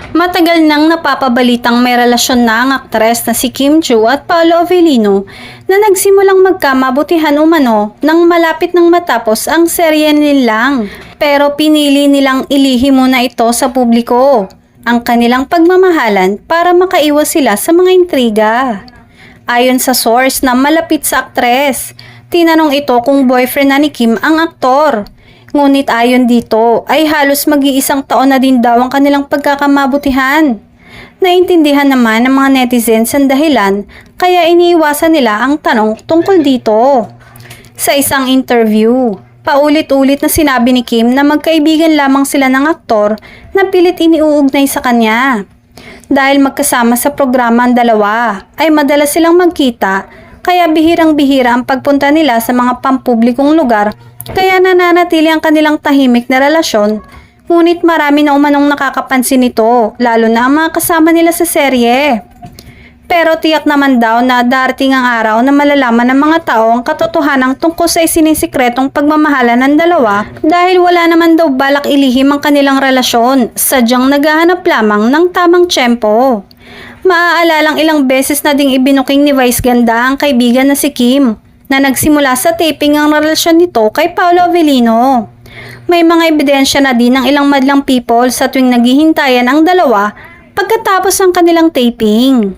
Matagal nang napapabalitang may relasyon na ang aktres na si Kim Joo at Paolo Avellino na nagsimulang magkamabutihan umano nang malapit nang matapos ang serye nilang. Pero pinili nilang ilihim muna ito sa publiko, ang kanilang pagmamahalan para makaiwas sila sa mga intriga. Ayon sa source na malapit sa aktres, tinanong ito kung boyfriend na ni Kim ang aktor. Ngunit ayon dito ay halos mag-iisang taon na din daw ang kanilang pagkakamabutihan. Naintindihan naman ng mga netizens ang dahilan kaya iniiwasan nila ang tanong tungkol dito. Sa isang interview, paulit-ulit na sinabi ni Kim na magkaibigan lamang sila ng aktor na pilit iniuugnay sa kanya. Dahil magkasama sa programa ang dalawa, ay madalas silang magkita kaya bihirang-bihira ang pagpunta nila sa mga pampublikong lugar. Kaya nananatili ang kanilang tahimik na relasyon, ngunit marami na umanong nakakapansin nito, lalo na ang mga kasama nila sa serye. Pero tiyak naman daw na darating ang araw na malalaman ng mga tao ang katotohanan tungkol sa isinisikretong pagmamahalan ng dalawa dahil wala naman daw balak ilihim ang kanilang relasyon, sadyang naghahanap lamang ng tamang tiyempo. Maaalalang ilang beses na ding ibinuking ni Vice Ganda ang kaibigan na si Kim, na nagsimula sa taping ang relasyon nito kay Paolo Avellino. May mga ebidensya na din ng ilang madlang people sa tuwing naghihintayan ang dalawa pagkatapos ng kanilang taping.